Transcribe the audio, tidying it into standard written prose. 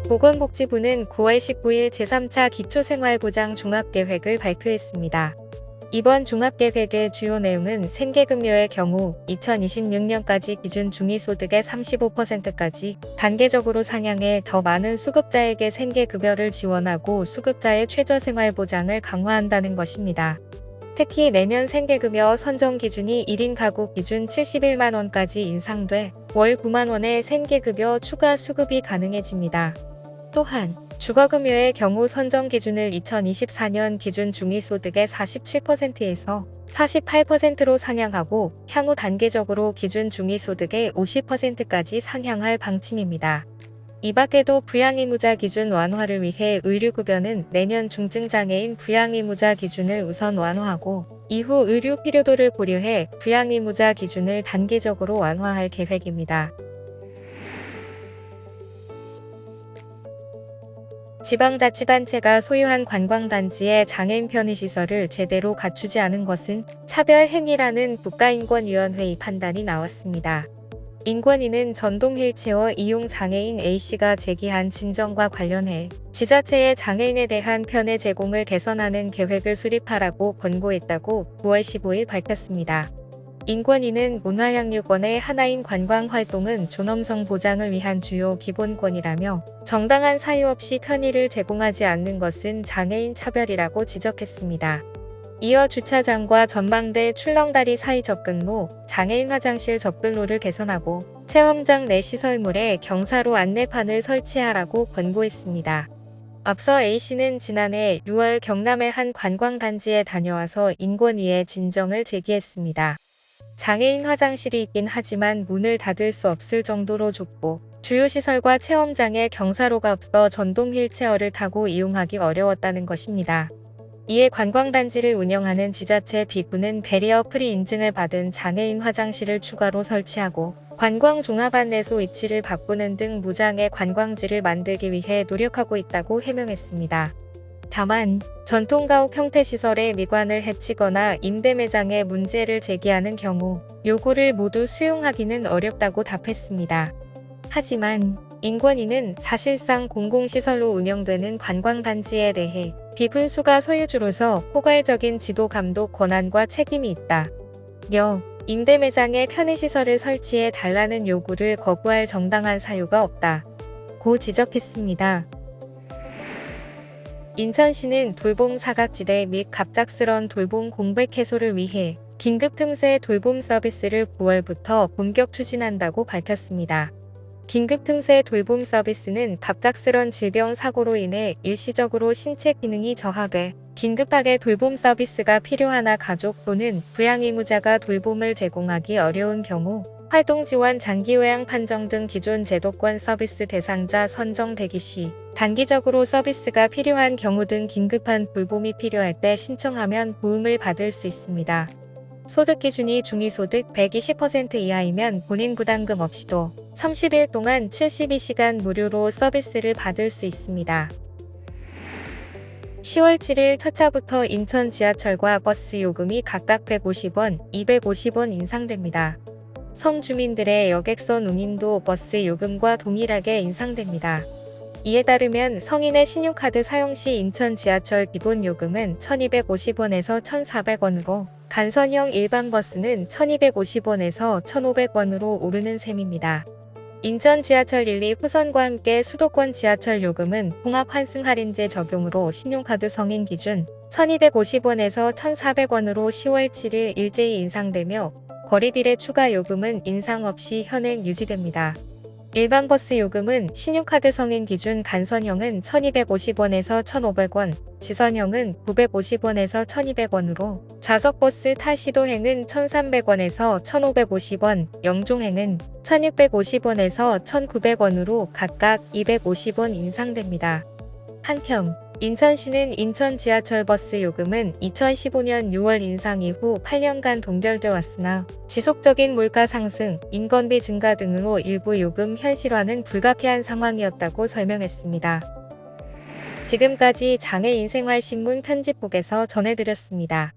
보건복지부는 9월 19일 제3차 기초생활보장 종합계획을 발표했습니다. 이번 종합계획의 주요 내용은 생계급여의 경우 2026년까지 기준 중위소득의 35%까지 단계적으로 상향해 더 많은 수급자에게 생계급여를 지원하고 수급자의 최저생활보장을 강화한다는 것입니다. 특히 내년 생계급여 선정 기준이 1인 가구 기준 71만 원까지 인상돼 월 9만 원의 생계급여 추가 수급이 가능해집니다. 또한 주거급여의 경우 선정 기준을 2024년 기준 중위소득의 47%에서 48%로 상향하고 향후 단계적으로 기준 중위소득의 50%까지 상향할 방침입니다. 이 밖에도 부양의무자 기준 완화를 위해 의료급여는 내년 중증장애인 부양의무자 기준을 우선 완화하고 이후 의료 필요도를 고려해 부양의무자 기준을 단계적으로 완화할 계획입니다. 지방자치단체가 소유한 관광단지의 장애인 편의시설을 제대로 갖추지 않은 것은 차별 행위라는 국가인권위원회의 판단이 나왔습니다. 인권위는 전동 휠체어 이용 장애인 A씨가 제기한 진정과 관련해 지자체의 장애인에 대한 편의 제공을 개선하는 계획을 수립하라고 권고했다고 9월 15일 밝혔습니다. 인권위는 문화양육원의 하나인 관광활동은 존엄성 보장을 위한 주요 기본권이라며 정당한 사유 없이 편의를 제공하지 않는 것은 장애인 차별이라고 지적했습니다. 이어 주차장과 전망대 출렁다리 사이 접근로, 장애인 화장실 접근로를 개선하고 체험장 내 시설물에 경사로 안내판을 설치하라고 권고했습니다. 앞서 A씨는 지난해 6월 경남의 한 관광단지에 다녀와서 인권위에 진정을 제기했습니다. 장애인 화장실이 있긴 하지만 문을 닫을 수 없을 정도로 좁고 주요 시설과 체험장에 경사로가 없어 전동 휠체어를 타고 이용하기 어려웠다는 것입니다. 이에 관광단지를 운영하는 지자체 B구는 베리어 프리 인증을 받은 장애인 화장실을 추가로 설치하고 관광 종합 안내소 위치를 바꾸는 등 무장애 관광지를 만들기 위해 노력하고 있다고 해명했습니다. 다만 전통가옥 형태 시설의 미관을 해치거나 임대 매장에 문제를 제기하는 경우 요구를 모두 수용하기는 어렵다고 답했습니다. 하지만 인권위는 사실상 공공시설로 운영되는 관광단지에 대해 비군수가 소유주로서 포괄적인 지도 감독 권한과 책임이 있다. 며 임대 매장에 편의시설을 설치해 달라는 요구를 거부할 정당한 사유가 없다. 고 지적했습니다. 인천시는 돌봄 사각지대 및 갑작스런 돌봄 공백 해소를 위해 긴급 틈새 돌봄 서비스를 9월부터 본격 추진한다고 밝혔습니다. 긴급 틈새 돌봄 서비스는 갑작스런 질병 사고로 인해 일시적으로 신체 기능이 저하돼 긴급하게 돌봄 서비스가 필요하나 가족 또는 부양의무자가 돌봄을 제공하기 어려운 경우 활동 지원 장기요양 판정 등 기존 제도권 서비스 대상자 선정 대기 시 단기적으로 서비스가 필요한 경우 등 긴급한 돌봄이 필요할 때 신청하면 도움을 받을 수 있습니다. 소득 기준이 중위소득 120% 이하이면 본인 부담금 없이도 30일 동안 72시간 무료로 서비스를 받을 수 있습니다. 10월 7일 첫 차부터 인천 지하철과 버스 요금이 각각 150원, 250원 인상됩니다. 섬 주민들의 여객선 운임도 버스 요금과 동일하게 인상됩니다. 이에 따르면 성인의 신용카드 사용 시 인천 지하철 기본 요금은 1,250원에서 1,400원으로 간선형 일반 버스는 1,250원에서 1,500원으로 오르는 셈입니다. 인천 지하철 1, 2 호선과 함께 수도권 지하철 요금은 통합 환승 할인제 적용으로 신용카드 성인 기준 1,250원에서 1,400원으로 10월 7일 일제히 인상되며 거리비례 추가 요금은 인상 없이 현행 유지됩니다. 일반 버스 요금은 신용카드 성인 기준 간선형은 1,250원에서 1,500원, 지선형은 950원에서 1,200원으로 좌석버스 타 시도행은 1,300원에서 1,550원, 영종행은 1,650원에서 1,900원으로 각각 250원 인상됩니다. 한편 인천시는 인천 지하철 버스 요금은 2015년 6월 인상 이후 8년간 동결돼 왔으나 지속적인 물가 상승, 인건비 증가 등으로 일부 요금 현실화는 불가피한 상황이었다고 설명했습니다. 지금까지 장애인생활신문 편집국에서 전해드렸습니다.